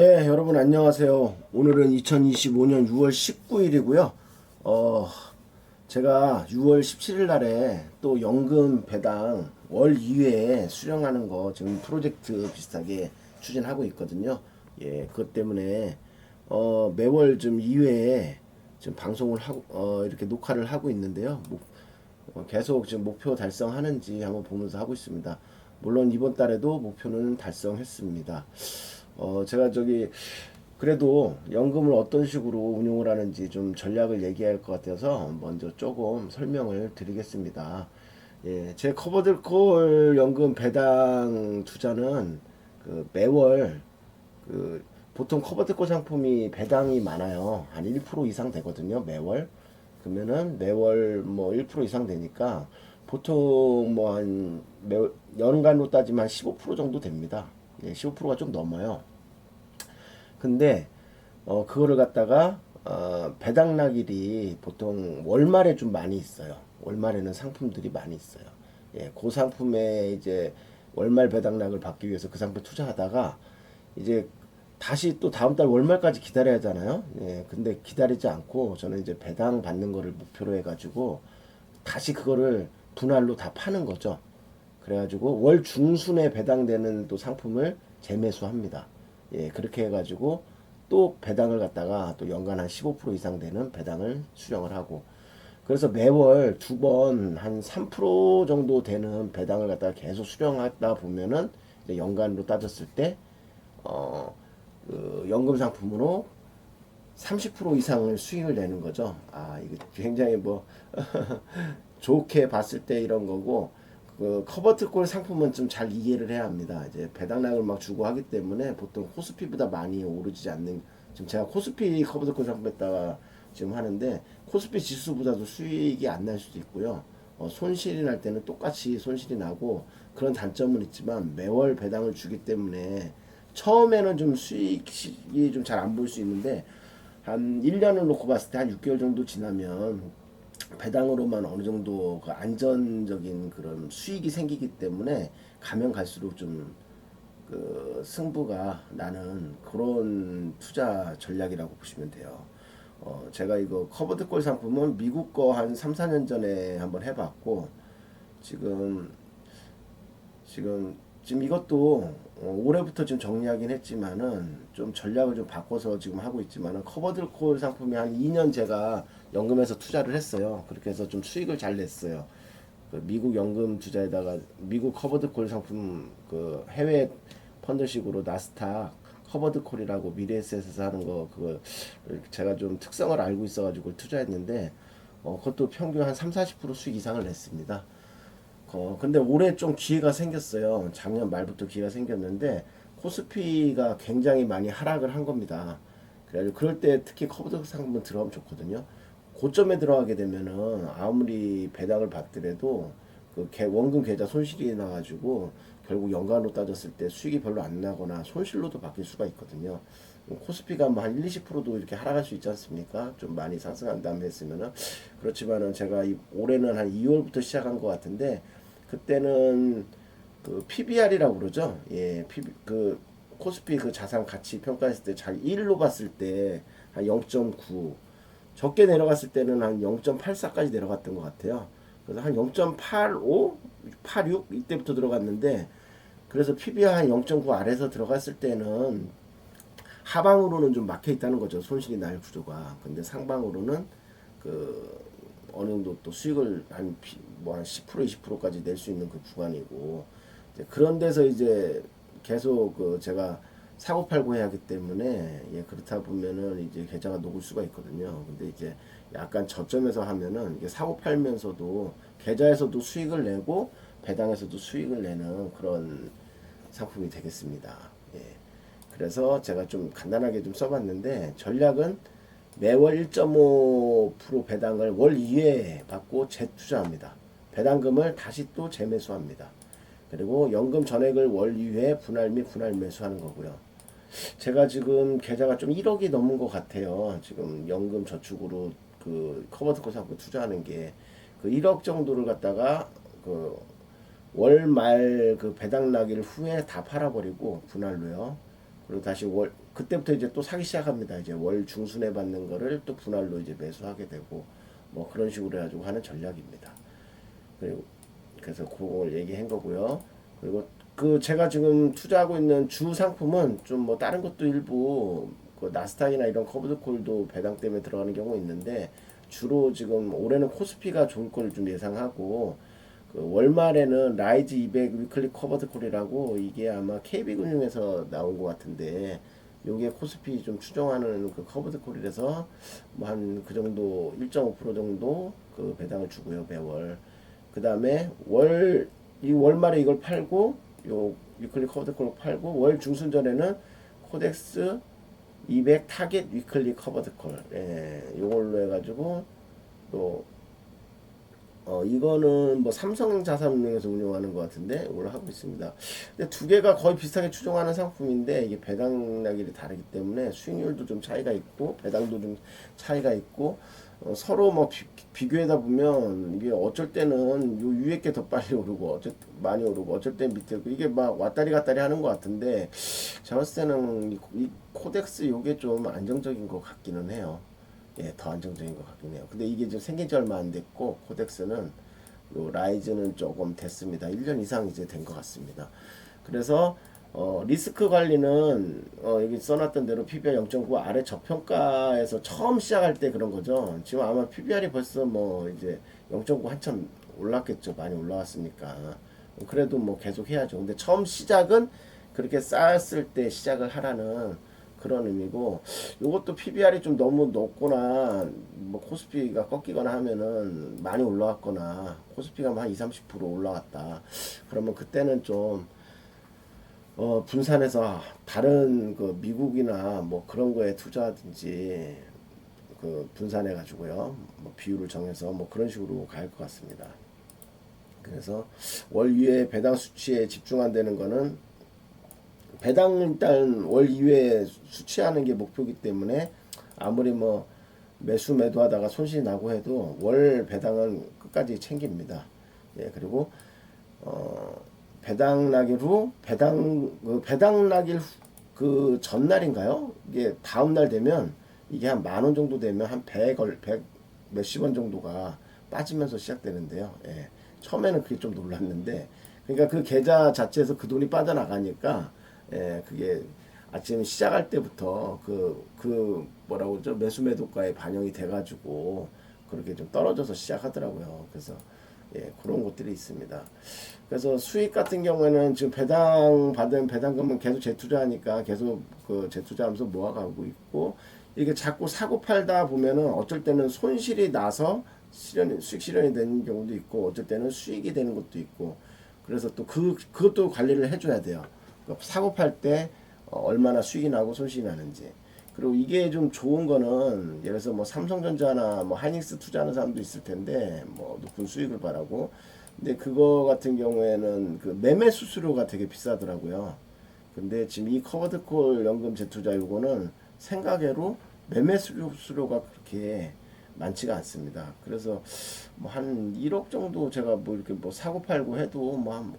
네, 여러분 안녕하세요. 오늘은 2025년 6월 19일이고요. 제가 6월 17일 날에 또 연금 배당 월 2회 수령하는 거 지금 프로젝트 비슷하게 추진하고 있거든요. 예, 그것 때문에 매월 좀 2회에 지금 방송을 하고 이렇게 녹화를 하고 있는데요. 계속 지금 목표 달성하는지 한번 보면서 하고 있습니다. 물론 이번 달에도 목표는 달성했습니다. 제가 그래도 연금을 어떤 식으로 운용을 하는지 좀 전략을 얘기할 것 같아서 먼저 조금 설명을 드리겠습니다. 예, 제 커버들콜 연금 배당 투자는 매월 그 보통 커버드콜 상품이 배당이 많아요. 한 1% 이상 되거든요. 매월. 그러면은 매월 뭐 1% 이상 되니까 보통 뭐 한 연간으로 따지면 한 15% 정도 됩니다. 예, 15%가 좀 넘어요. 근데 그거를 갖다가 배당락일이 보통 월말에 좀 많이 있어요. 월말에는 상품들이 많이 있어요. 예, 그 상품에 이제 월말 배당락을 받기 위해서 그 상품에 투자하다가 이제 다시 또 다음 달 월말까지 기다려야 하잖아요. 예, 근데 기다리지 않고 저는 이제 배당 받는 거를 목표로 해가지고 다시 그거를 분할로 다 파는 거죠. 그래가지고 월 중순에 배당되는 또 상품을 재매수합니다. 예, 그렇게 해가지고 또 배당을 갖다가 또 연간 한 15% 이상 되는 배당을 수령을 하고, 그래서 매월 두 번 한 3% 정도 되는 배당을 갖다가 계속 수령하다 보면은 이제 연간으로 따졌을 때 연금 상품으로 30% 이상을 수익을 내는 거죠. 아, 이거 굉장히 뭐 좋게 봤을 때 이런 거고, 그 커버트콜 상품은 좀 잘 이해를 해야 합니다. 이제 배당락을 막 주고 하기 때문에 보통 코스피보다 많이 오르지 않는, 지금 제가 코스피 커버트콜 상품에다가 지금 하는데 코스피 지수보다도 수익이 안 날 수도 있고요. 손실이 날 때는 똑같이 손실이 나고, 그런 단점은 있지만 매월 배당을 주기 때문에 처음에는 좀 수익이 좀 잘 안 볼 수 있는데 한 1년을 놓고 봤을 때 한 6개월 정도 지나면 배당으로만 어느 정도 그 안전적인 그런 수익이 생기기 때문에 가면 갈수록 좀 그 승부가 나는 그런 투자 전략이라고 보시면 돼요. 제가 이거 커버드콜 상품은 미국 거 한 3, 4년 전에 한번 해봤고, 지금 지금 이것도 올해부터 좀 정리하긴 했지만은 좀 전략을 좀 바꿔서 지금 하고 있지만은 커버드콜 상품이 한 2년 제가 연금에서 투자를 했어요. 그렇게 해서 좀 수익을 잘 냈어요. 그 미국 연금 투자에다가 미국 커버드콜 상품 그 해외 펀드식으로 나스닥 커버드콜이라고 미래에셋에서 하는 거, 그거 제가 좀 특성을 알고 있어가지고 투자했는데 그것도 평균 한 3, 40% 수익 이상을 냈습니다. 근데 올해 좀 기회가 생겼어요. 작년 말부터 기회가 생겼는데 코스피가 굉장히 많이 하락을 한 겁니다. 그래가지고 그럴 때 특히 커브드 상품은 들어가면 좋거든요. 고점에 들어가게 되면은 아무리 배당을 받더라도 원금 계좌 손실이 나가지고 결국 연간으로 따졌을 때 수익이 별로 안 나거나 손실로도 바뀔 수가 있거든요. 코스피가 뭐 한 1, 20%도 이렇게 하락할 수 있지 않습니까? 좀 많이 상승한 다음에 했으면은. 그렇지만은 제가 올해는 한 2월부터 시작한 것 같은데, 그때는 그 PBR이라고 그러죠. 예, 그 코스피 그 자산 가치 평가했을 때 잘 1로 봤을 때 한 0.9, 적게 내려갔을 때는 한 0.84까지 내려갔던 것 같아요. 그래서 한 0.85, 86 이때부터 들어갔는데, 그래서 PBR 한 0.9 아래에서 들어갔을 때는 하방으로는 좀 막혀 있다는 거죠. 손실이 날 구조가. 근데 상방으로는 그 어느 정도 또 수익을 한 10% 20%까지 낼 수 있는 그 구간이고, 이제 그런 데서 이제 계속 제가 사고 팔고 해야 하기 때문에, 예, 그렇다 보면은 이제 계좌가 녹을 수가 있거든요. 근데 이제 약간 저점에서 하면은 이게 사고 팔면서도 계좌에서도 수익을 내고 배당에서도 수익을 내는 그런 상품이 되겠습니다. 예. 그래서 제가 좀 간단하게 좀 써봤는데, 전략은 매월 1.5% 배당을 월 2회 받고 재투자합니다. 배당금을 다시 또 재매수합니다. 그리고 연금 전액을 월 2회 분할 및 분할 매수하는 거고요. 제가 지금 계좌가 좀 1억이 넘은 것 같아요. 지금 연금 저축으로 그 커버드코 상품 투자하는 게 그 1억 정도를 갖다가 그 월말 그 배당 나기를 후에 다 팔아버리고 분할로요. 그리고 다시 그때부터 이제 또 사기 시작합니다. 이제 월 중순에 받는 거를 또 분할로 이제 매수하게 되고 뭐 그런 식으로 해가지고 하는 전략입니다. 그리고 그래서 그걸 얘기한 거고요. 그리고 그 제가 지금 투자하고 있는 주 상품은 좀 뭐 다른 것도 일부 그 나스닥이나 이런 커브드콜도 배당 때문에 들어가는 경우 있는데 주로 지금 올해는 코스피가 좋을 걸 좀 예상하고 그 월말에는 라이즈 200 위클리 커버드콜이라고 이게 아마 KB금융에서 나온 것 같은데 요게 코스피 좀 추종하는 그 커버드콜이라서 뭐 한 그 정도 1.5% 정도 그 배당을 주고요 매월. 그 다음에 이 월말에 이걸 팔고 요 위클리 커버드콜 팔고 월 중순 전에는 코덱스 200 타겟 위클리 커버드콜 요걸로 해가지고 또 이거는 뭐 삼성자산운용에서 운영하는 것 같은데 이걸 하고 있습니다. 근데 두 개가 거의 비슷하게 추종하는 상품인데 이게 배당락이 다르기 때문에 수익률도 좀 차이가 있고 배당도 좀 차이가 있고 서로 뭐 비교하다 보면 이게 어쩔 때는 요 위에 게 더 빨리 오르고 많이 오르고 어쩔 때 밑에 오르고 이게 막 왔다리 갔다리 하는 것 같은데 제가 봤을 때는 이 코덱스 요게 좀 안정적인 것 같기는 해요. 예, 더 안정적인 것 같긴 해요. 근데 이게 지금 생긴 지 얼마 안 됐고 코덱스는 요 라이즈는 조금 됐습니다. 1년 이상 이제 된 것 같습니다. 그래서 리스크 관리는 여기 써놨던 대로 PBR 0.9 아래 저평가에서 처음 시작할 때 그런 거죠. 지금 아마 PBR이 벌써 뭐 이제 0.9 한참 올랐겠죠. 많이 올라왔으니까. 그래도 뭐 계속 해야죠. 근데 처음 시작은 그렇게 쌓았을 때 시작을 하라는 그런 의미고 요것도 PBR이 좀 너무 높거나 뭐 코스피가 꺾이거나 하면은 많이 올라왔거나 코스피가 한 20-30% 올라왔다 그러면 그때는 좀 분산해서 다른 그 미국이나 뭐 그런 거에 투자하든지 그 분산해 가지고요 뭐 비율을 정해서 뭐 그런 식으로 갈 것 같습니다. 그래서 월 위에 배당 수치에 집중한다는 거는 배당 일단 월 2회 수치하는 게 목표이기 때문에 아무리 뭐 매도하다가 손실이 나고 해도 월 배당은 끝까지 챙깁니다. 예, 그리고 배당 낙일 후 배당 낙일 그 전날인가요? 이게 다음 날 되면 이게 한 10,000원 정도 되면 한 100 몇십 원 정도가 빠지면서 시작되는데요. 예. 처음에는 그게 좀 놀랐는데 그러니까 그 계좌 자체에서 그 돈이 빠져나가니까 그게 아침 시작할 때부터 그 뭐라고 그러죠? 매도가에 반영이 돼가지고 그렇게 좀 떨어져서 시작하더라고요. 그래서 그런 것들이 있습니다. 그래서 수익 같은 경우에는 지금 받은 배당금은 계속 재투자하니까 계속 그 재투자하면서 모아가고 있고 이게 자꾸 사고 팔다 보면은 어쩔 때는 손실이 나서 수익 실현이 되는 경우도 있고 어쩔 때는 수익이 되는 것도 있고 그래서 또 그것도 관리를 해줘야 돼요. 사고 팔 때 얼마나 수익이 나고 손실이 나는지. 그리고 이게 좀 좋은 거는 예를 들어서 뭐 삼성전자나 뭐 하이닉스 투자하는 사람도 있을 텐데 뭐 높은 수익을 바라고. 근데 그거 같은 경우에는 그 매매 수수료가 되게 비싸더라고요. 근데 지금 이 커버드콜 연금 재투자 요거는 생각외로 매매 수수료가 그렇게 많지가 않습니다. 그래서 뭐 한 1억 정도 제가 뭐 이렇게 뭐 사고 팔고 해도 뭐 한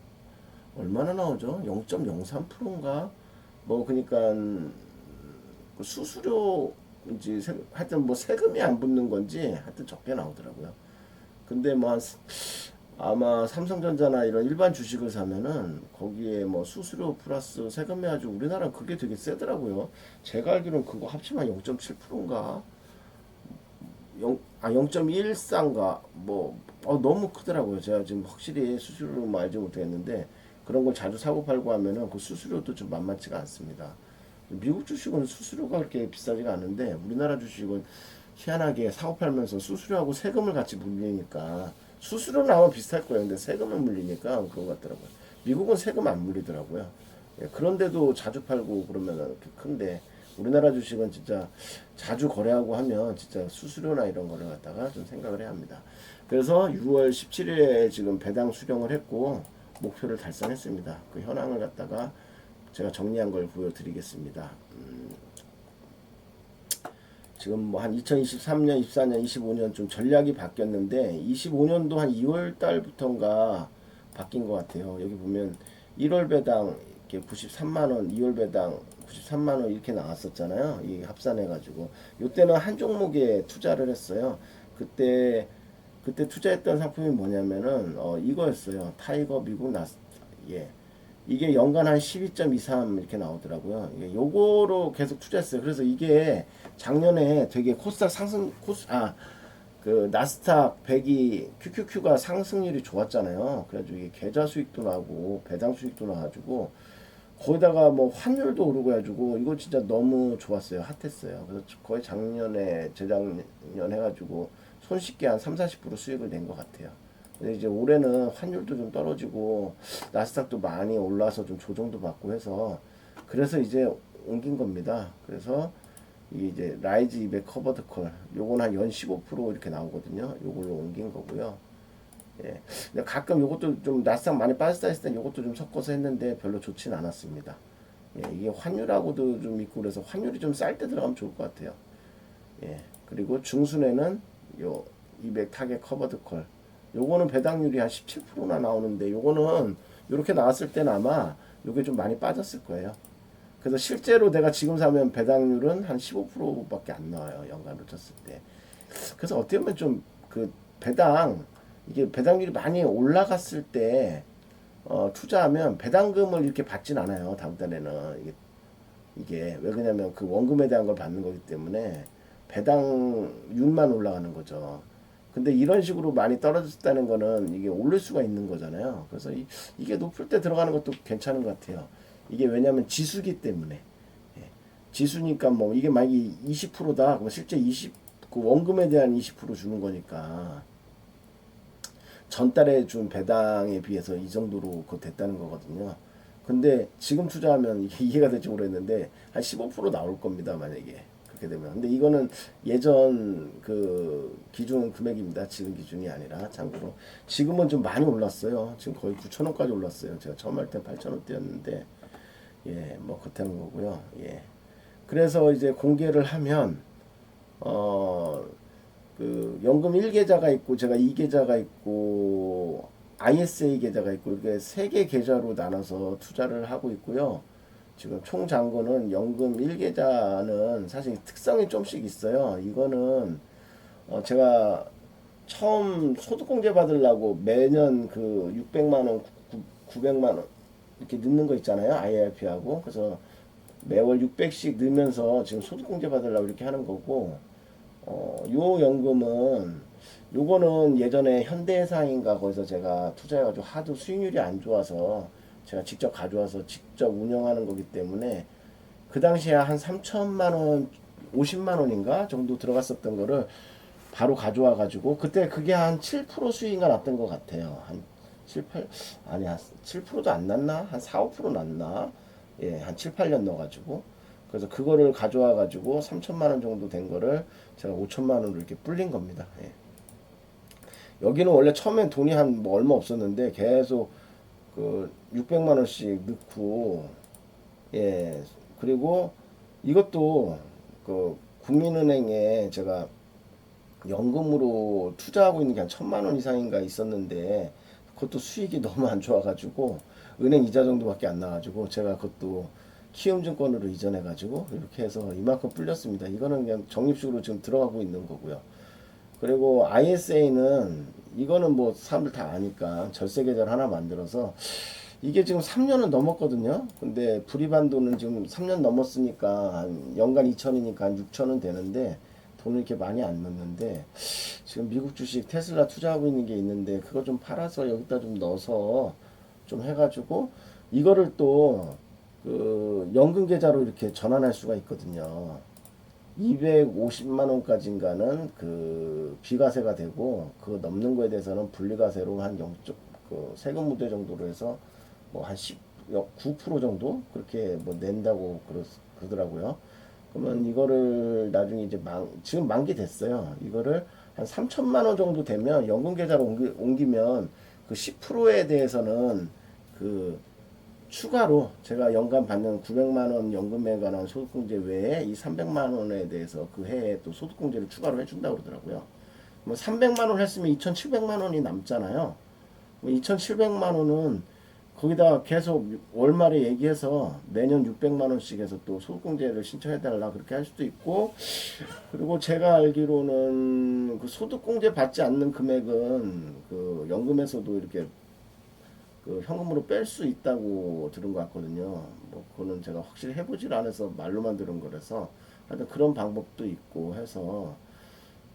얼마나 나오죠? 0.03%인가? 뭐 그러니까 수수료인지 하여튼 뭐 세금이 안 붙는 건지 하여튼 적게 나오더라고요. 근데 뭐 아마 삼성전자나 이런 일반 주식을 사면은 거기에 뭐 수수료 플러스 세금 해가지고 우리나라 그게 되게 세더라고요. 제가 알기로는 그거 합치면 0.7%인가? 0.14인가? 뭐 너무 크더라고요. 제가 지금 확실히 수수료를 뭐 알지 못했는데 그런 걸 자주 사고 팔고 하면은 그 수수료도 좀 만만치가 않습니다. 미국 주식은 수수료가 그렇게 비싸지가 않은데 우리나라 주식은 희한하게 사고 팔면서 수수료하고 세금을 같이 물리니까 수수료는 아마 비슷할 거예요. 근데 세금을 물리니까 그런 것 같더라고요. 미국은 세금 안 물리더라고요. 그런데도 자주 팔고 그러면 이렇게 큰데 우리나라 주식은 진짜 자주 거래하고 하면 진짜 수수료나 이런 거를 갖다가 좀 생각을 해야 합니다. 그래서 6월 17일에 지금 배당 수령을 했고 목표를 달성했습니다. 그 현황을 갖다가 제가 정리한 걸 보여드리겠습니다. 지금 뭐 한 2023년, 24년, 25년 좀 전략이 바뀌었는데 25년도 한 2월 달부터인가 바뀐 것 같아요. 여기 보면 1월 배당 이렇게 93만 원, 2월 배당 93만 원 이렇게 나왔었잖아요. 이 합산해가지고 이때는 한 종목에 투자를 했어요. 그때 투자했던 상품이 뭐냐면은 이거였어요. 타이거 미국 나스 예. 이게 연간 한 12.23 이렇게 나오더라고요. 이게 요거로 계속 투자했어요. 그래서 이게 작년에 되게 코스닥 상승 그 나스닥 100이 QQQ가 상승률이 좋았잖아요. 그래가지고 이게 계좌 수익도 나고 배당 수익도 나가지고 거기다가 뭐 환율도 오르고 해가지고 이거 진짜 너무 좋았어요. 핫했어요. 그래서 거의 작년에 재작년 해가지고 손쉽게 한 30-40% 수익을 낸 것 같아요. 근데 이제 올해는 환율도 좀 떨어지고 나스닥도 많이 올라서 좀 조정도 받고 해서 그래서 이제 옮긴 겁니다. 그래서 이게 이제 라이즈 200 커버드 콜 요건 한 연 15% 이렇게 나오거든요. 요걸로 옮긴 거고요. 예. 근데 가끔 요것도 좀 나스닥 많이 빠졌다 했을 때 요것도 좀 섞어서 했는데 별로 좋진 않았습니다. 예. 이게 환율하고도 좀 있고 그래서 환율이 좀 쌀 때 들어가면 좋을 것 같아요. 예. 그리고 중순에는 요 200 타겟 커버드 콜 요거는 배당률이 한 17%나 나오는데 요거는 요렇게 나왔을 때는 아마 요게 좀 많이 빠졌을 거예요. 그래서 실제로 내가 지금 사면 배당률은 한 15%밖에 안 나와요. 연간으로 쳤을 때. 그래서 어떻게 보면 좀 그 이게 배당률이 많이 올라갔을 때 투자하면 배당금을 이렇게 받진 않아요. 다음 달에는 이게 왜 그러냐면 그 원금에 대한 걸 받는 거기 때문에 배당률만 올라가는 거죠. 근데 이런 식으로 많이 떨어졌다는 거는 이게 오를 수가 있는 거잖아요. 그래서 이게 높을 때 들어가는 것도 괜찮은 것 같아요. 이게 왜냐면 지수기 때문에. 예. 지수니까 뭐 이게 만약에 20%다. 그럼 실제 그 원금에 대한 20% 주는 거니까 전달에 준 배당에 비해서 이 정도로 그 됐다는 거거든요. 근데 지금 투자하면 이게 이해가 될지 모르겠는데 한 15% 나올 겁니다. 만약에 그렇게 되면. 근데 이거는 예전 그 기준 금액입니다. 지금 기준이 아니라 참고로 지금은 좀 많이 올랐어요. 지금 거의 9,000원까지 올랐어요. 제가 처음 할 때 8,000원대였는데 예, 뭐 그렇다는 거고요. 예. 그래서 이제 공개를 하면 그 연금 1계좌가 있고 제가 2계좌가 있고 ISA 계좌가 있고 이렇게 3개 계좌로 나눠서 투자를 하고 있고요. 지금 총 잔고는 연금 1계좌는 사실 특성이 좀씩 있어요. 이거는 제가 처음 소득공제 받으려고 매년 그 600만 원, 900만 원 이렇게 넣는 거 있잖아요. IRP하고. 그래서 매월 600씩 넣으면서 지금 소득공제 받으려고 이렇게 하는 거고 요 연금은 요거는 예전에 현대해상인가 거기서 제가 투자해가지고 하도 수익률이 안 좋아서 제가 직접 가져와서 직접 운영하는 거기 때문에 그 당시에 한 3천만 원, 50만 원인가 정도 들어갔었던 거를 바로 가져와 가지고 그때 그게 한 7% 수익인가 났던 것 같아요. 한 7, 8 아니야 7%도 안 났나? 한 4, 5% 났나? 예, 한 7, 8년 넣어 가지고 그래서 그거를 가져와 가지고 3천만 원 정도 된 거를 제가 5천만 원으로 이렇게 불린 겁니다. 예. 여기는 원래 처음엔 돈이 한 뭐 얼마 없었는데 계속 그 600만 원씩 넣고 예. 그리고 이것도 그 국민은행에 제가 연금으로 투자하고 있는 게 한 1,000만 원 이상인가 있었는데 그것도 수익이 너무 안 좋아가지고 은행 이자 정도밖에 안 나가지고 제가 그것도 키움증권으로 이전해가지고 이렇게 해서 이만큼 불렸습니다. 이거는 그냥 적립식으로 지금 들어가고 있는 거고요. 그리고 ISA는 이거는 뭐 사람들 다 아니까 절세 계좌를 하나 만들어서 이게 지금 3년은 넘었거든요. 근데 불입한도는 지금 3년 넘었으니까 한 연간 2천이니까 한 6천은 되는데 돈을 이렇게 많이 안 넣는데 지금 미국 주식 테슬라 투자하고 있는 게 있는데 그거 좀 팔아서 여기다 좀 넣어서 좀 해가지고 이거를 또 그 연금 계좌로 이렇게 전환할 수가 있거든요. 250만 원까지인가는 그 비과세가 되고 그거 넘는 거에 대해서는 분리과세로 한 0. 그 세금 무대 정도로 해서 뭐 한 9% 정도 그렇게 뭐 낸다고 그러더라고요. 그러면 이거를 나중에 이제 지금 만기 됐어요. 이거를 한 3천만 원 정도 되면 연금 계좌로 옮기면 그 10%에 대해서는 그 추가로 제가 연간 받는 900만 원 연금에 관한 소득공제 외에 이 300만 원에 대해서 그 해에 또 소득공제를 추가로 해준다고 그러더라고요. 뭐 300만 원 했으면 2,700만 원이 남잖아요. 2,700만 원은 거기다 계속 월말에 얘기해서 매년 600만 원씩 해서 또 소득공제를 신청해달라 그렇게 할 수도 있고, 그리고 제가 알기로는 그 소득공제 받지 않는 금액은 그 연금에서도 이렇게 그 현금으로 뺄 수 있다고 들은 것 같거든요. 뭐 그거는 제가 확실히 해보질 않아서 말로만 들은 거라서 하여튼 그런 방법도 있고 해서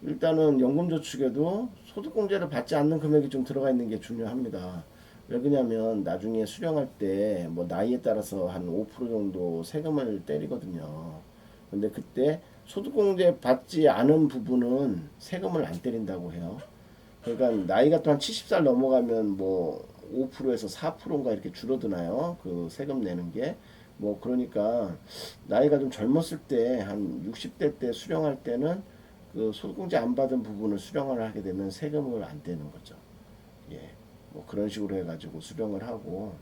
일단은 연금저축에도 소득공제를 받지 않는 금액이 좀 들어가 있는 게 중요합니다. 왜 그러냐면 나중에 수령할 때 뭐 나이에 따라서 한 5% 정도 세금을 때리거든요. 근데 그때 소득공제 받지 않은 부분은 세금을 안 때린다고 해요. 그러니까 나이가 또 한 70살 넘어가면 뭐 5%에서 4%인가 이렇게 줄어드나요? 그 세금 내는 게. 뭐 그러니까 나이가 좀 젊었을 때 한 60대 때 수령할 때는 그 소득공제 안 받은 부분을 수령을 하게 되면 세금을 안 떼는 거죠. 예. 뭐 그런 식으로 해가지고 수령을 하고,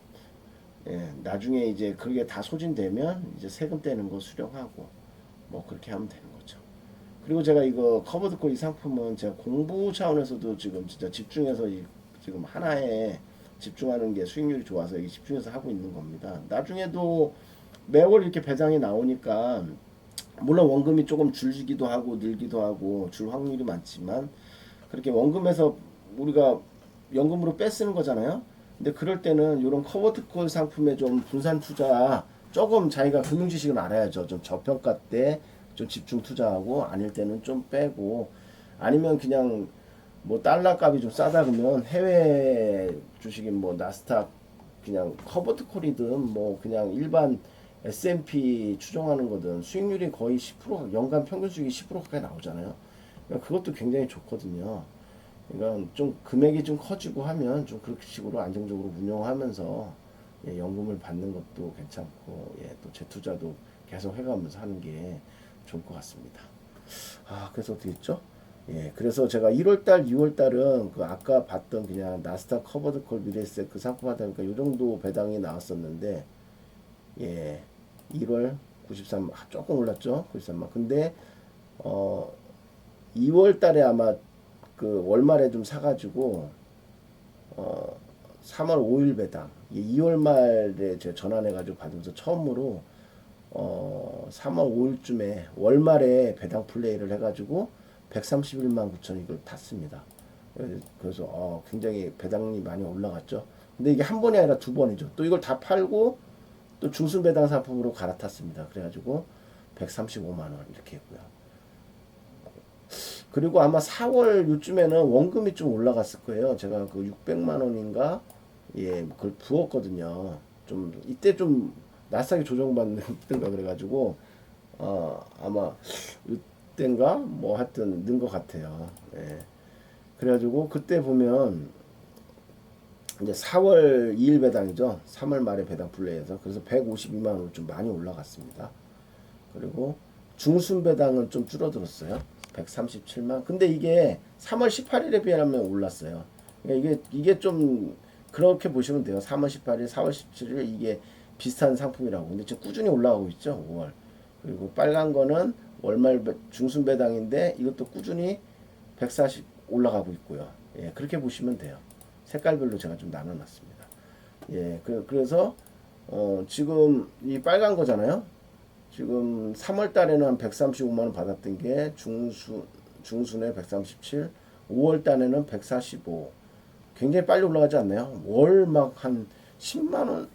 예. 나중에 이제 그게 다 소진되면 이제 세금 떼는 거 수령하고, 뭐 그렇게 하면 되는 거죠. 그리고 제가 이거 커버드콜 이 상품은 제가 공부 차원에서도 지금 진짜 집중해서 지금 하나에 집중하는 게 수익률이 좋아서 이 집중해서 하고 있는 겁니다. 나중에도 매월 이렇게 배당이 나오니까 물론 원금이 조금 줄기도 하고 늘기도 하고 줄 확률이 많지만 그렇게 원금에서 우리가 연금으로 빼쓰는 거잖아요. 근데 그럴 때는 이런 커버드콜 상품에 좀 분산 투자 조금 자기가 금융 지식은 알아야죠. 좀 저평가 때 좀 집중 투자하고 아닐 때는 좀 빼고 아니면 그냥 뭐 달러 값이 좀 싸다 그러면 해외 주식인 뭐 나스닥 그냥 커버드콜이든 뭐 그냥 일반 S&P 추정하는 거든 수익률이 거의 10% 연간 평균 수익이 10% 가까이 나오잖아요. 그러니까 그것도 굉장히 좋거든요. 그러니까 좀 금액이 좀 커지고 하면 좀 그렇게 식으로 안정적으로 운영하면서 예, 연금을 받는 것도 괜찮고 예, 또 재투자도 계속 해가면서 하는 게 좋을 것 같습니다. 아, 그래서 어떻게 했죠? 예, 그래서 제가 1월달, 2월달은 그 아까 봤던 그냥 나스닥 커버드 콜 미래세 그 상품 하다 보니까 요 정도 배당이 나왔었는데, 예, 1월 93만, 조금 올랐죠? 93만. 근데, 어, 2월달에 아마 그 월말에 좀 사가지고, 어, 3월 5일 배당, 2월 말에 제가 전환해가지고 받으면서 처음으로 3월 5일쯤에 월말에 배당 플레이를 해가지고 131만 9천 이걸 탔습니다. 그래서 굉장히 배당이 많이 올라갔죠. 근데 이게 한 번이 아니라 두 번이죠. 또 이걸 다 팔고 또 중순 배당 상품으로 갈아탔습니다. 그래가지고 135만 원 이렇게 했고요. 그리고 아마 4월 요쯤에는 원금이 좀 올라갔을 거예요. 제가 그 600만 원인가 예 그걸 부었거든요. 좀 이때 좀 나스닥이 조정받는 때인가 그래가지고 아마 이때인가 뭐 하여튼 는 것 같아요. 예. 그래가지고 그때 보면 이제 4월 2일 배당이죠. 3월 말에 배당 플레이해서 그래서 152만 원으로 좀 많이 올라갔습니다. 그리고 중순 배당은 좀 줄어들었어요. 137만. 근데 이게 3월 18일에 비하면 올랐어요. 그러니까 이게 좀 그렇게 보시면 돼요. 3월 18일, 4월 17일 이게 비슷한 상품이라고. 근데 지금 꾸준히 올라가고 있죠. 5월. 그리고 빨간 거는 월말 중순 배당인데 이것도 꾸준히 140 올라가고 있고요. 예, 그렇게 보시면 돼요. 색깔별로 제가 좀 나눠놨습니다. 예, 그래서 지금 이 빨간 거잖아요. 지금 3월 달에는 한 135만 원 받았던 게 중순에 137, 5월 달에는 145. 굉장히 빨리 올라가지 않나요? 월 막 한 10만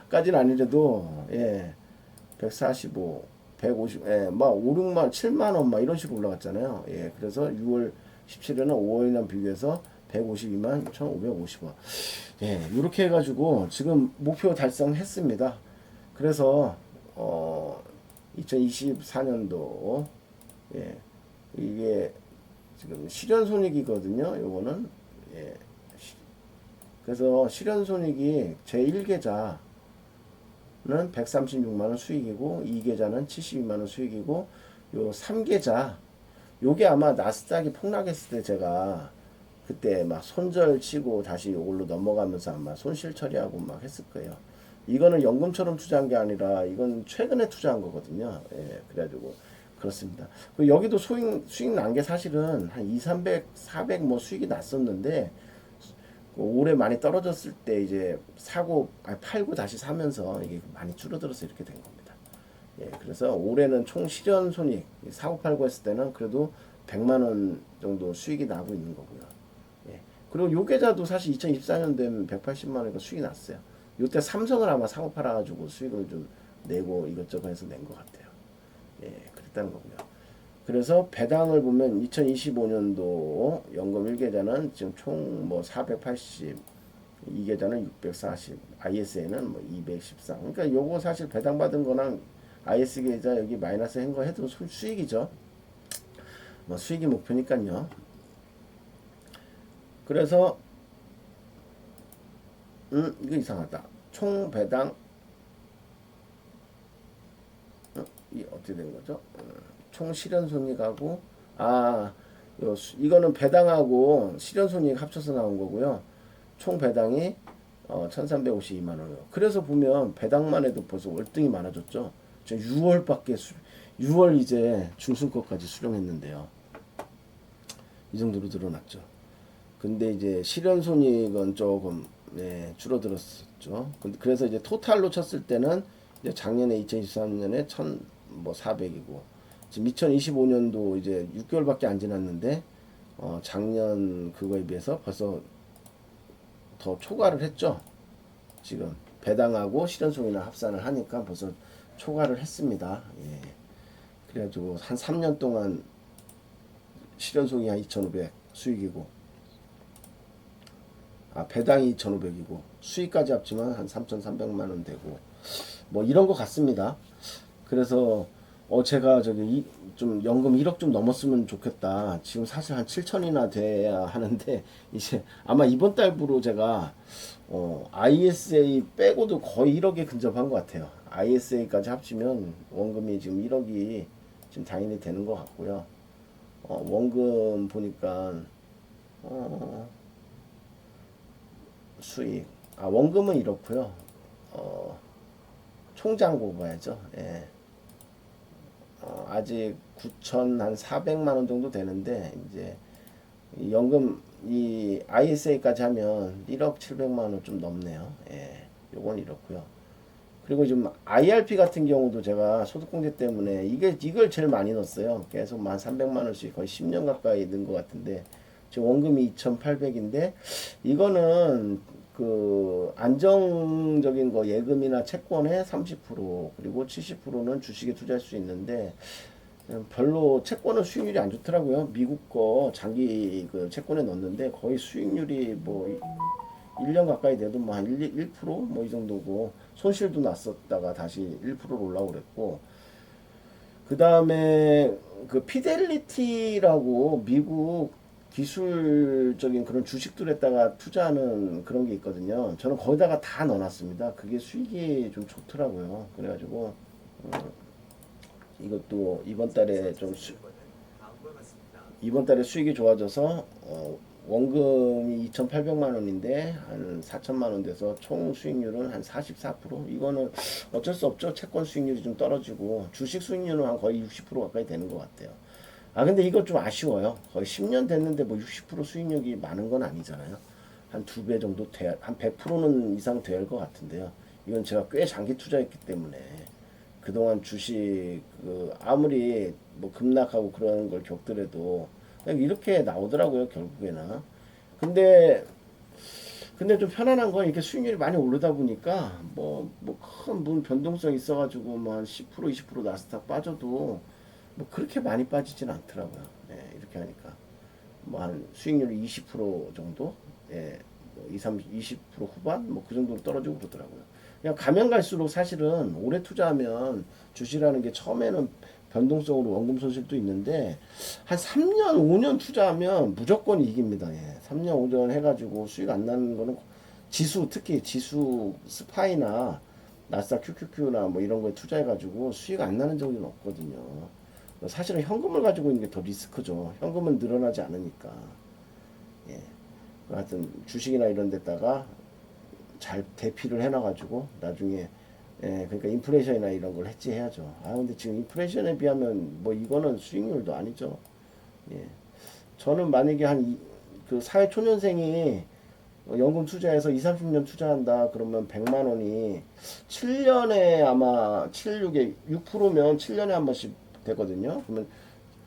원까지는 아니래도 예. 145, 150, 예, 막 5, 6만, 7만 원, 막 이런 식으로 올라갔잖아요. 예, 그래서 6월 17일은 5월이랑 비교해서 152만 1,550원. 예, 이렇게 해가지고 지금 목표 달성했습니다. 그래서 2024년도 예, 이게 지금 실현손익이거든요. 요거는 예, 그래서 실현손익이 제 1계좌 는 136만원 수익이고 2계좌는 72만원 수익이고 요 3계좌 요게 아마 나스닥이 폭락했을 때 제가 그때 막 손절 치고 다시 요걸로 넘어가면서 아마 손실 처리하고 막 했을 거예요. 이거는 연금처럼 투자한 게 아니라 이건 최근에 투자한 거거든요. 예, 그래가지고 그렇습니다. 여기도 수익 난 게 사실은 한 2, 300, 400 뭐 수익이 났었는데 올해 많이 떨어졌을 때 이제 팔고 다시 사면서 이게 많이 줄어들어서 이렇게 된 겁니다. 예, 그래서 올해는 총 실현 손익 사고 팔고 했을 때는 그래도 100만 원 정도 수익이 나고 있는 거고요. 예. 그리고 요 계좌도 사실 2024년 되면 180만 원이니까 수익이 났어요. 요때 삼성을 아마 사고 팔아가지고 수익을 좀 내고 이것저것 해서 낸 것 같아요. 예, 그랬다는 거고요. 그래서 배당을 보면 2025년도 연금 1계좌는 지금 총 뭐 480, 2계좌는 640, IS에는 뭐 214. 그러니까 요거 사실 배당 받은 거랑 IS 계좌 여기 마이너스 한 거 해도 수익이죠. 뭐 수익이 목표니까요. 그래서 이거 이상하다. 총 배당 이 어떻게 된 거죠? 총 실현 손익하고 이거는 배당하고 실현 손익 합쳐서 나온 거고요. 총 배당이 1352만 원이요. 그래서 보면 배당만 해도 벌써 월등히 많아졌죠. 저 6월 이제 중순거까지 수령했는데요. 이 정도로 늘어났죠. 근데 이제 실현 손익은 조금 줄어들었었죠. 그래서 이제 토탈로 쳤을 때는 이제 작년에 2023년에 1,400이고 지금 2025년도 이제 6개월밖에 안 지났는데 작년 그거에 비해서 벌써 더 초과를 했죠. 지금 배당하고 실현송이나 합산을 하니까 벌써 초과를 했습니다. 예. 그래가지고 한 3년 동안 실현송이 한 2,500 수익이고 배당이 2,500이고 수익까지 합치면 한 3,300만 원 되고 뭐 이런 것 같습니다. 그래서 제가 좀 연금 1억 좀 넘었으면 좋겠다. 지금 사실 한 7천이나 돼야 하는데 이제 아마 이번 달부로 제가 ISA 빼고도 거의 1억에 근접한 것 같아요. ISA까지 합치면 원금이 지금 1억이 지금 당연히 되는 것 같고요. 원금 보니까 수익 원금은 이렇고요. 총잔고 봐야죠. 예. 아직 9,400만 원 정도 되는데 이제 연금 이 ISA까지 하면 1억 700만 원 좀 넘네요. 예. 요건 이렇고요. 그리고 좀 IRP 같은 경우도 제가 소득공제 때문에 이걸 제일 많이 넣었어요. 계속 1,300만 원씩 거의 10년 가까이 넣은 것 같은데 지금 원금이 2,800인데 이거는 그 안정적인 거 예금이나 채권의 30% 그리고 70%는 주식에 투자할 수 있는데 별로 채권은 수익률이 안 좋더라고요. 미국 거 장기 그 채권에 넣었는데 거의 수익률이 뭐 1년 가까이 돼도 뭐 한 1%뭐 이 정도고 손실도 났었다가 다시 1%로 올라오고 그랬고 그 다음에 그 피델리티라고 미국 기술적인 그런 주식들에다가 투자하는 그런 게 있거든요. 저는 거기다가 다 넣어놨습니다. 그게 수익이 좀 좋더라고요. 그래가지고 이것도 이번 달에 수익이 좋아져서 원금이 2,800만 원인데 한 4천만 원 돼서 총 수익률은 한 44%. 이거는 어쩔 수 없죠. 채권 수익률이 좀 떨어지고 주식 수익률은 한 거의 60% 가까이 되는 것 같아요. 근데 이거 좀 아쉬워요. 거의 10년 됐는데 뭐 60% 수익률이 많은 건 아니잖아요. 한 2배 정도 한 100%는 이상 돼야 할 것 같은데요. 이건 제가 꽤 장기 투자했기 때문에 그동안 주식 아무리 뭐 급락하고 그런 걸 겪더라도 그냥 이렇게 나오더라고요, 결국에는. 근데 좀 편안한 건 이렇게 수익률이 많이 오르다 보니까 큰 변동성이 있어가지고 뭐 한 10% 20% 나스닥 빠져도 뭐 그렇게 많이 빠지진 않더라고요. 예, 이렇게 하니까 뭐 한 수익률이 20% 정도, 예, 뭐 20% 후반 뭐 그 정도로 떨어지고 그러더라고요. 그냥 가면 갈수록 사실은 오래 투자하면 주식이라는 게 처음에는 변동성으로 원금 손실도 있는데 한 3년 5년 투자하면 무조건 이깁니다. 예, 3년 5년 해가지고 수익 안 나는 거는 특히 지수 스파이나 나스닥 QQQ나 뭐 이런 거에 투자해가지고 수익 안 나는 적은 없거든요. 사실은 현금을 가지고 있는 게 더 리스크죠. 현금은 늘어나지 않으니까. 예. 하여튼 주식이나 이런 데다가 잘 대피를 해놔가지고 나중에 그러니까 인플레이션이나 이런 걸 해지해야죠. 근데 지금 인플레이션에 비하면 뭐 이거는 수익률도 아니죠. 예. 저는 만약에 그 사회 초년생이 연금 투자해서 2, 30년 투자한다 그러면 100만 원이 7년에 아마 7, 6에 6%면 7년에 한 번씩 되거든요. 그러면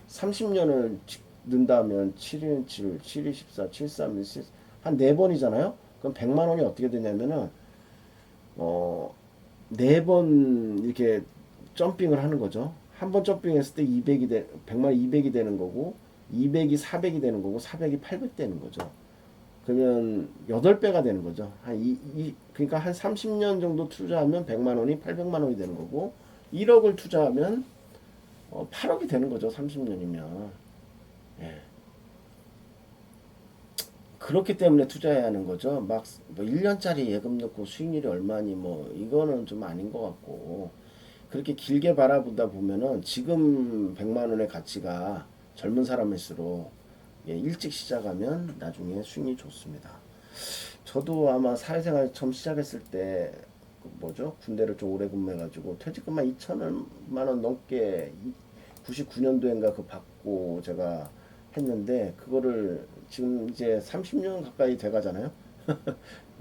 30년을 넣는다면 7인 7, 7, 2, 14, 7, 3, 1, 한 4번이잖아요. 그럼 100만 원이 어떻게 되냐면은 어 4번 이렇게 점핑을 하는 거죠. 한 번 점핑했을 때 200이 100만 200이 되는 거고 200이 400이 되는 거고 400이 800 되는 거죠. 그러면 8배가 되는 거죠. 그러니까 한 30년 정도 투자하면 100만 원이 800만 원이 되는 거고 1억을 투자하면 8억이 되는 거죠. 30년이면. 예. 그렇기 때문에 투자해야 하는 거죠. 막뭐 1년짜리 예금 넣고 수익률이 얼마니 뭐 이거는 좀 아닌 것 같고 그렇게 길게 바라보다 보면은 지금 100만 원의 가치가 젊은 사람일수록 일찍 시작하면 나중에 수익이 좋습니다. 저도 아마 사회생활 처음 시작했을 때 뭐죠? 군대를 좀 오래 근무해가지고 퇴직금만 2천만 원 넘게 99년도인가 그 받고 제가 했는데 그거를 지금 이제 30년 가까이 돼가잖아요.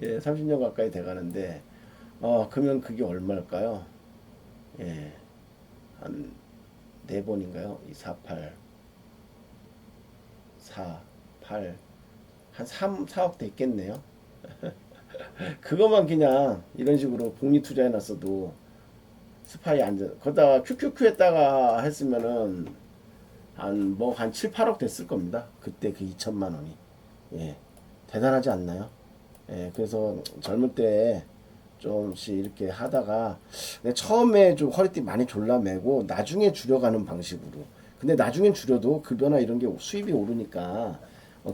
예, 30년 가까이 돼가는데 그러면 그게 얼마일까요? 예, 한 4번인가요? 2, 4, 8, 4, 8, 한 3, 4억 됐겠네요. 그것만 그냥 이런 식으로 복리 투자해놨어도 스파이 안전 거기다가 QQQ 했다가 했으면은 한 7, 8억 됐을 겁니다. 그때 그 2천만 원이. 예. 대단하지 않나요? 예. 그래서 젊을 때 좀씩 이렇게 하다가 처음에 좀 허리띠 많이 졸라매고 나중에 줄여가는 방식으로. 근데 나중엔 줄여도 급여나 이런 게 수입이 오르니까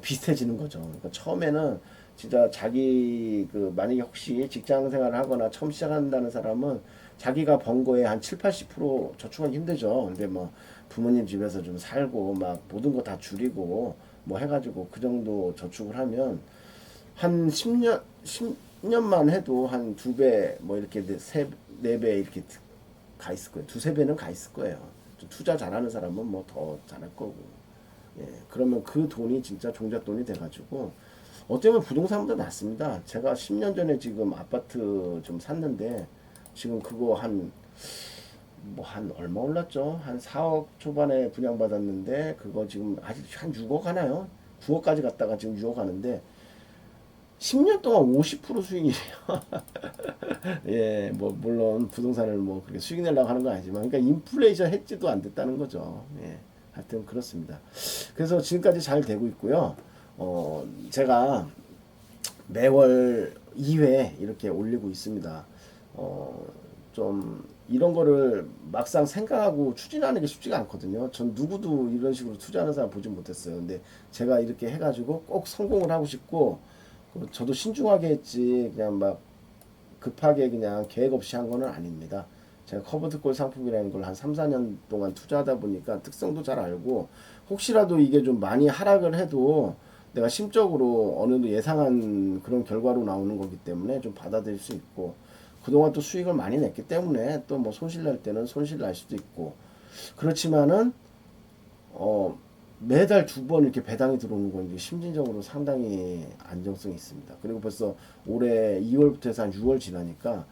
비슷해지는 거죠. 그러니까 처음에는 진짜 자기 그 만약에 혹시 직장 생활을 하거나 처음 시작한다는 사람은 자기가 번 거에 한 7, 80% 저축하기 힘들죠. 근데 뭐 부모님 집에서 좀 살고 막 모든 거 다 줄이고 뭐 해가지고 그 정도 저축을 하면 한 10년만 해도 한 2배 뭐 이렇게 4배 이렇게 가 있을 거예요. 2, 3배는 가 있을 거예요. 투자 잘하는 사람은 뭐 더 잘할 거고. 예, 그러면 그 돈이 진짜 종잣돈이 돼가지고 어쩌면 부동산보다 낫습니다. 제가 10년 전에 지금 아파트 좀 샀는데 지금 그거 한 얼마 올랐죠? 한 4억 초반에 분양받았는데 그거 지금 아직 한 6억 하나요? 9억까지 갔다가 지금 6억 하는데 10년 동안 50% 수익이래요. 예, 뭐 물론 부동산을 뭐 그렇게 수익 내려고 하는 건 아니지만 그러니까 인플레이션 해지도 안 됐다는 거죠. 예. 하여튼 그렇습니다. 그래서 지금까지 잘 되고 있고요. 제가 매월 2회 이렇게 올리고 있습니다. 좀 이런 거를 막상 생각하고 추진하는 게 쉽지가 않거든요. 전 누구도 이런 식으로 투자하는 사람 보지 못했어요. 근데 제가 이렇게 해가지고 꼭 성공을 하고 싶고 저도 신중하게 했지 그냥 막 급하게 그냥 계획 없이 한 거는 아닙니다. 제가 커버드콜 상품이라는 걸 한 3, 4년 동안 투자하다 보니까 특성도 잘 알고 혹시라도 이게 좀 많이 하락을 해도 내가 심적으로 어느 정도 예상한 그런 결과로 나오는 거기 때문에 좀 받아들일 수 있고 그동안 또 수익을 많이 냈기 때문에 또 뭐 손실 날 때는 손실 날 수도 있고 그렇지만은 어 매달 2번 이렇게 배당이 들어오는 건 이제 심리적으로 상당히 안정성이 있습니다. 그리고 벌써 올해 2월부터 해서 한 6월 지나니까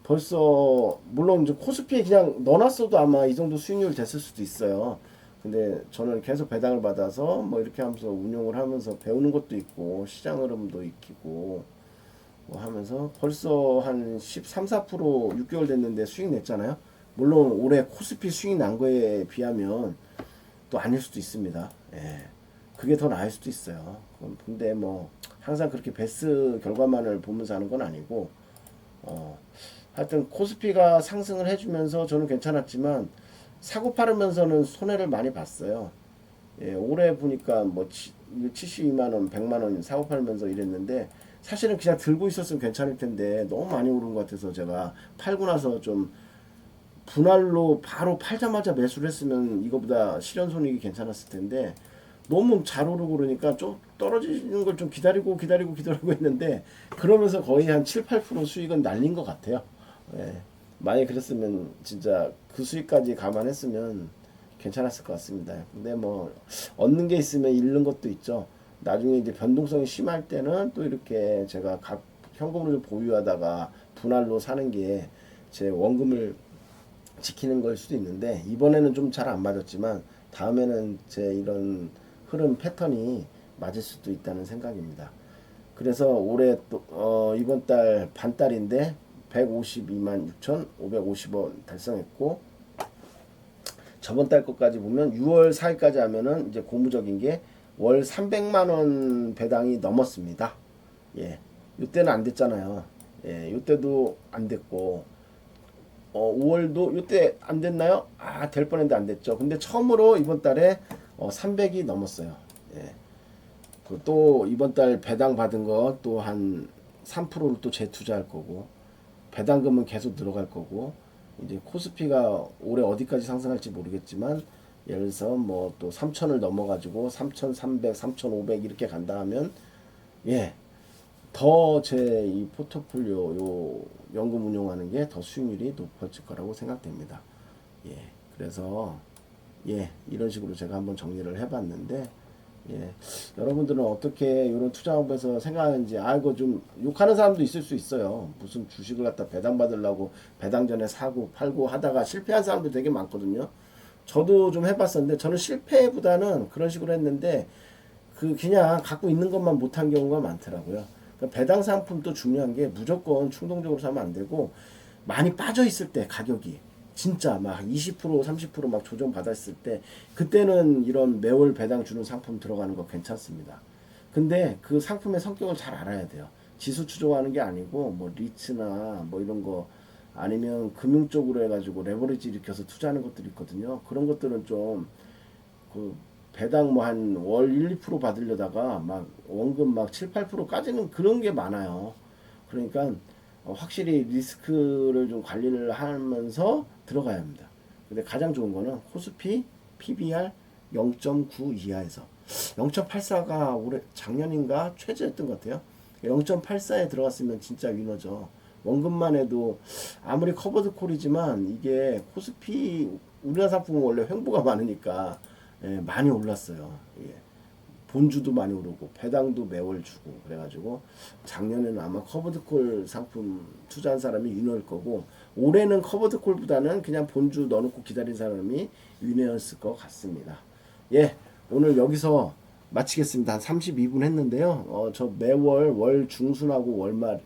벌써 물론 이제 코스피에 그냥 넣어놨어도 아마 이 정도 수익률 됐을 수도 있어요. 근데 저는 계속 배당을 받아서 뭐 이렇게 하면서 운용을 하면서 배우는 것도 있고 시장 흐름도 익히고 뭐 하면서 벌써 한 13, 4% 6개월 됐는데 수익 냈잖아요. 물론 올해 코스피 수익 난 거에 비하면 또 아닐 수도 있습니다. 예. 그게 더 나을 수도 있어요. 근데 뭐 항상 그렇게 베스트 결과만을 보면서 하는 건 아니고 어, 하여튼 코스피가 상승을 해주면서 저는 괜찮았지만 사고 팔으면서는 손해를 많이 봤어요. 예, 올해 보니까 뭐 72만 원, 100만 원 사고 팔면서 이랬는데 사실은 그냥 들고 있었으면 괜찮을 텐데 너무 많이 오른 것 같아서 제가 팔고 나서 좀 분할로 바로 팔자마자 매수를 했으면 이거보다 실현손익이 괜찮았을 텐데 너무 잘 오르고 그러니까 좀 떨어지는 걸 좀 기다리고 했는데 그러면서 거의 한 7, 8% 수익은 날린 것 같아요. 예. 만약 그랬으면 진짜 그 수익까지 감안했으면 괜찮았을 것 같습니다. 근데 뭐 얻는 게 있으면 잃는 것도 있죠. 나중에 이제 변동성이 심할 때는 또 이렇게 제가 각 현금으로 좀 보유하다가 분할로 사는 게 제 원금을 지키는 걸 수도 있는데, 이번에는 좀 잘 안 맞았지만 다음에는 제 이런 흐름 패턴이 맞을 수도 있다는 생각입니다. 그래서 올해 또 이번 달 반달인데 152만 6,550원 달성했고, 저번 달 것까지 보면 6월 4일까지 하면은 이제 고무적인 게 월 300만 원 배당이 넘었습니다. 예. 이때는 안 됐잖아요. 예. 이때도 안 됐고 5월도 이때 안 됐나요? 아, 될 뻔했는데 안 됐죠. 근데 처음으로 이번 달에 300이 넘었어요. 예. 또 이번 달 배당 받은 거 또 한 3%를 또 재투자할 거고, 배당금은 계속 들어갈 거고, 이제 코스피가 올해 어디까지 상승할지 모르겠지만, 예를 들어서 뭐 또 3천을 넘어가지고 3,300, 3,500 이렇게 간다 하면, 예, 더 제 이 포트폴리오 요 연금 운용하는 게 더 수익률이 높아질 거라고 생각됩니다. 예, 그래서 예, 이런 식으로 제가 한번 정리를 해봤는데, 예, 여러분들은 어떻게 이런 투자 방법에서 생각하는지. 이거 좀 욕하는 사람도 있을 수 있어요. 무슨 주식을 갖다 배당 받으려고 배당 전에 사고 팔고 하다가 실패한 사람도 되게 많거든요. 저도 좀 해봤었는데, 저는 실패보다는 그런 식으로 했는데 그냥 갖고 있는 것만 못한 경우가 많더라고요. 그러니까 배당 상품도 중요한 게 무조건 충동적으로 사면 안 되고, 많이 빠져 있을 때 가격이 진짜 막 20% 30% 조정 받았을 때, 그때는 이런 매월 배당 주는 상품 들어가는 거 괜찮습니다. 근데 그 상품의 성격을 잘 알아야 돼요. 지수 추종하는 게 아니고 뭐 리츠나 뭐 이런 거, 아니면 금융 쪽으로 해가지고 레버리지 일으켜서 투자하는 것들이 있거든요. 그런 것들은 좀 그 배당 뭐 한 월 1, 2% 받으려다가 막 원금 막 7, 8%까지는 그런 게 많아요. 그러니까 확실히 리스크를 좀 관리를 하면서 들어가야 합니다. 근데 가장 좋은 거는 코스피 PBR 0.9 이하에서, 0.84가 올해 작년인가 최저였던 것 같아요. 0.84에 들어갔으면 진짜 위너죠. 원금만 해도 아무리 커버드 콜이지만 이게 코스피 우리나라 상품은 원래 횡보가 많으니까 예, 많이 올랐어요. 예. 본주도 많이 오르고 배당도 매월 주고 그래가지고 작년에는 아마 커버드콜 상품 투자한 사람이 위너일 거고, 올해는 커버드콜보다는 그냥 본주 넣어놓고 기다린 사람이 위너였을 것 같습니다. 예, 오늘 여기서 마치겠습니다. 한 32분 했는데요. 저 매월 월 중순하고 월말,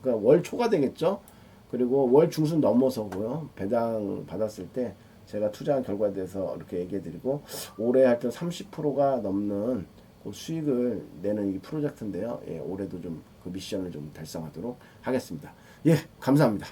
그러니까 월 초가 되겠죠. 그리고 월 중순 넘어서고요. 배당 받았을 때 제가 투자한 결과에 대해서 이렇게 얘기해드리고, 올해 하여튼 30%가 넘는 그 수익을 내는 이 프로젝트인데요. 예, 올해도 좀 그 미션을 좀 달성하도록 하겠습니다. 예, 감사합니다.